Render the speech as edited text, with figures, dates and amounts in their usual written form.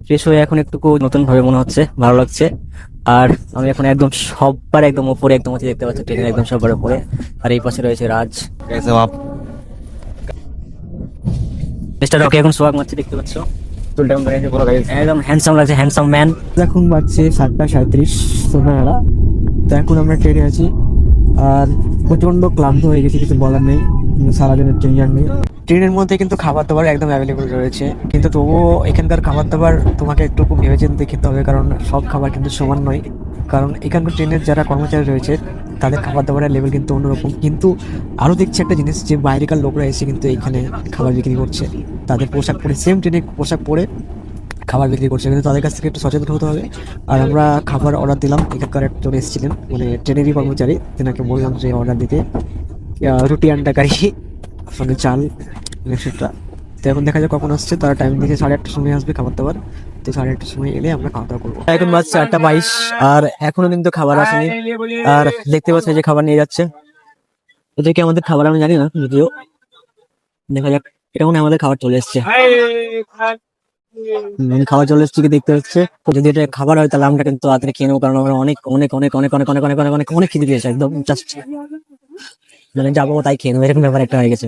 Fresh হয়ে এখন একটু নতুন ভাবে মনে হচ্ছে, ভালো লাগছে। আর আমি এখন একদম সবার একদম উপরে, একদম হচ্ছে দেখতে পাচ্ছি ট্রেনের একদম সবার উপরে। আর এই পাশে রয়েছে রাজ। कैसे हो आप? মিস্টার রকি এখন সোয়াগ মারছে, দেখতে পাচ্ছ। चुल टाइम करेंगे पूरा गाइस। একদম হ্যান্ডসাম লাগছে, হ্যান্ডসাম ম্যান। এখন বাজছে 7:37 সন্ধ্যাবেলা। তো এখন আমরা ট্রেনে আছি আর প্রচন্ড ক্লান্ত হয়ে গেছি, কিছু বলার নেই। সারাদিনের ট্রেন জার্নি। ট্রেনের মধ্যে কিন্তু খাবার দাবার একদম অ্যাভেলেবল রয়েছে, কিন্তু তবুও এখানকার খাবার দাবার তোমাকে একটু ভেবেচিন্তে খেতে হবে, কারণ সব খাবার কিন্তু সমান নয়। কারণ এখানকার ট্রেনের যারা কর্মচারী রয়েছে তাদের খাবার দাবারের লেভেল কিন্তু অন্যরকম। কিন্তু আরও দেখছি একটা জিনিস, যে বাইরেকার লোকরা এসে কিন্তু এখানে খাবার বিক্রি করছে, তাদের পোশাক পরে, সেম ট্রেনে পোশাক পরে খাবার বিক্রি করছে, কিন্তু তাদের কাছ থেকে একটু সচেতন হতে হবে। আর আমরা খাবার অর্ডার দিলাম, এখানকার একজন এসেছিলেন মানে ট্রেনেরই কর্মচারী, তেনাকে বললাম যে অর্ডার দিতে রুটি আন্ডা কারি সঙ্গে চাল এক্সেট্রা। তো এখন দেখা যাক কখন আসছে, তারা টাইম দিয়েছে 8:30 সময় আসবে খাবার দাবার। তো 8:30 সময় এলে আমরা খাওয়া দাওয়া করবো। এখন বাজছে 8:22 আর এখনো কিন্তু খাবার আসেনি। আর দেখতে পাচ্ছি যে খাবার নিয়ে যাচ্ছে, এটা কি আমাদের খাবার আমি জানি না, যদিও দেখা যাক। এটা মনে হয় আমাদের খাবার চলে এসছে। খাবার চলে এসছে কি দেখতে হচ্ছে। তো যদি এটা খাবার হয় তাহলে আমরা কিন্তু তাড়াতাড়ি খেয়ে নেবো, কারণ আমরা অনেক অনেক অনেক অনেক অনেক অনেক অনেক অনেক অনেক অনেক খিদে পেয়েছে, একদম জাস্ট মানে যাবো তাই খেয়ে নেবো, এরকম ব্যাপার একটা হয়ে গেছে।